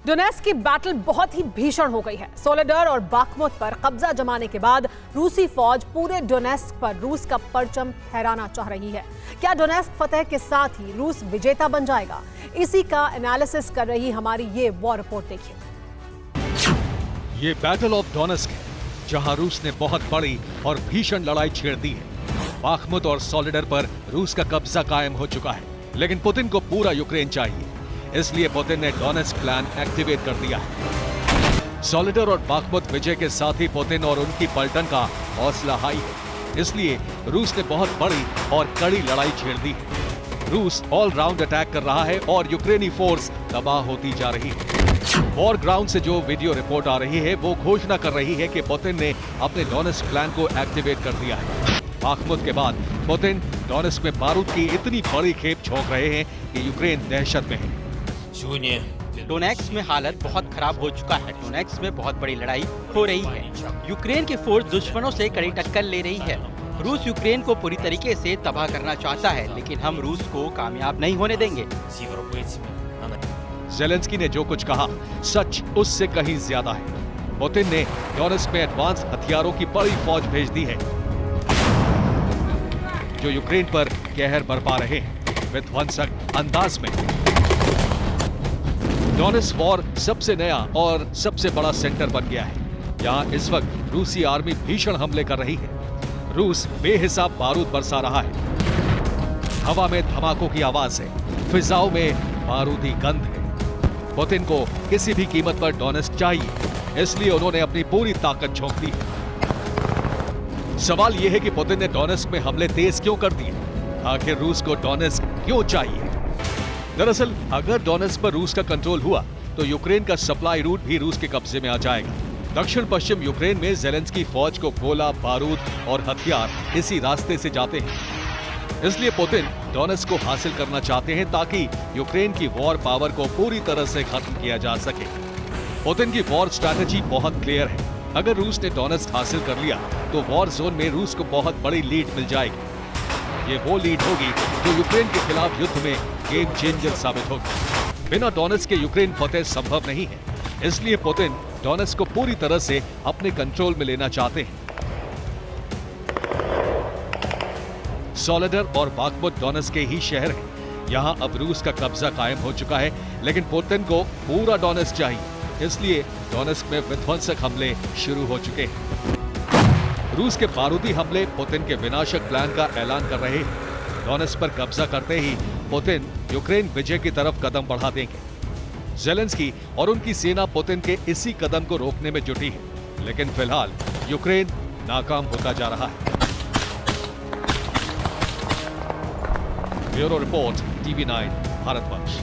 Donetsk की battle बहुत ही भीषण हो गई है। सोलेडर और बाखमुत पर कब्जा जमाने के बाद रूसी फौज पूरे डोनेस्क पर रूस का परचम फहराना चाह रही है। क्या डोनेस्क फतेह के साथ ही रूस विजेता बन जाएगा? इसी का एनालिसिस कर रही हमारी ये वॉर रिपोर्ट देखिए। ये बैटल ऑफ डोनेस्क है, जहां रूस ने बहुत बड़ी और भीषण लड़ाई छेड़ दी है। बाखमुत और सोलेडर पर रूस का कब्जा कायम हो चुका है, लेकिन पुतिन को पूरा यूक्रेन चाहिए। इसलिए पुतिन ने डोनेस्क प्लान एक्टिवेट कर दिया है। सोलेडर और बाखमुत विजय के साथ ही पुतिन और उनकी पलटन का हौसला हाई है। इसलिए रूस ने बहुत बड़ी और कड़ी लड़ाई छेड़ दी है। रूस ऑल राउंड अटैक कर रहा है और यूक्रेनी फोर्स तबाह होती जा रही है। वॉर ग्राउंड से जो वीडियो रिपोर्ट आ रही है वो घोषणा कर रही है कि पुतिन ने अपने डोनेस्क प्लान को एक्टिवेट कर दिया है। बाखमुत के बाद पुतिन डोनेस्क में बारूद की इतनी बड़ी खेप झोंक रहे हैं कि यूक्रेन दहशत में है। डोनेस्क में हालत बहुत खराब हो चुका है। डोनेस्क में बहुत बड़ी लड़ाई हो रही है। यूक्रेन की फोर्स दुश्मनों से कड़ी टक्कर ले रही है। रूस यूक्रेन को पूरी तरीके से तबाह करना चाहता है, लेकिन हम रूस को कामयाब नहीं होने देंगे। ज़ेलेंस्की ने जो कुछ कहा सच उससे कहीं ज्यादा है। पुतिन ने डोनेस्क में एडवांस हथियारों की बड़ी फौज भेज दी है, जो यूक्रेन पर कहर बरपा रहे हैं विध्वंसक अंदाज में। डोनेस्क वॉर सबसे नया और सबसे बड़ा सेंटर बन गया है। यहाँ इस वक्त रूसी आर्मी भीषण हमले कर रही है। रूस बेहिसाब बारूद बरसा रहा है। हवा में धमाकों की आवाज है, फिजाओं में बारूदी गंध है। पुतिन को किसी भी कीमत पर डोनेस्क चाहिए, इसलिए उन्होंने अपनी पूरी ताकत झोंक दी है। सवाल यह है कि पुतिन ने डोनेस्क में हमले तेज क्यों कर दिए? आखिर रूस को डोनेस्क क्यों चाहिए? दरअसल अगर डोनेस्क पर रूस का कंट्रोल हुआ तो यूक्रेन का सप्लाई रूट भी रूस के कब्जे में आ जाएगा। दक्षिण पश्चिम यूक्रेन में ज़ेलेंस्की फौज को गोला, बारूद और हथियार इसी रास्ते से जाते हैं। इसलिए पुतिन डोनेस्क को हासिल करना चाहते हैं ताकि यूक्रेन की वॉर पावर को पूरी तरह से खत्म किया जा सके। पुतिन की वॉर स्ट्रैटेजी बहुत क्लियर है। अगर रूस ने डोनेस्क हासिल कर लिया तो वॉर जोन में रूस को बहुत बड़ी लीड मिल जाएगी। ये वो लीड होगी जो यूक्रेन के खिलाफ युद्ध में गेम चेंजर साबित होगी। बिना डोनेस्क के यूक्रेन फतेह संभव नहीं है। इसलिए पुतिन डोनेस्क को पूरी तरह से अपने कंट्रोल में लेना चाहते हैं। सोलेडर और बाखमुत डोनेस्क के ही शहर हैं। यहां अब रूस का कब्जा कायम हो चुका है, लेकिन पुतिन को पूरा डोनेस्क चाहिए। इसलिए डोनेस्क में विध्वंसक हमले शुरू हो चुके हैं। रूस के बारूदी हमले पुतिन के विनाशक प्लान का ऐलान कर रहे हैं। डोनेस्क पर कब्जा करते ही पुतिन यूक्रेन विजय की तरफ कदम बढ़ा देंगे। ज़ेलेंस्की और उनकी सेना पुतिन के इसी कदम को रोकने में जुटी है, लेकिन फिलहाल यूक्रेन नाकाम होता जा रहा है। Bureau report, TV9 Bharatvarsh.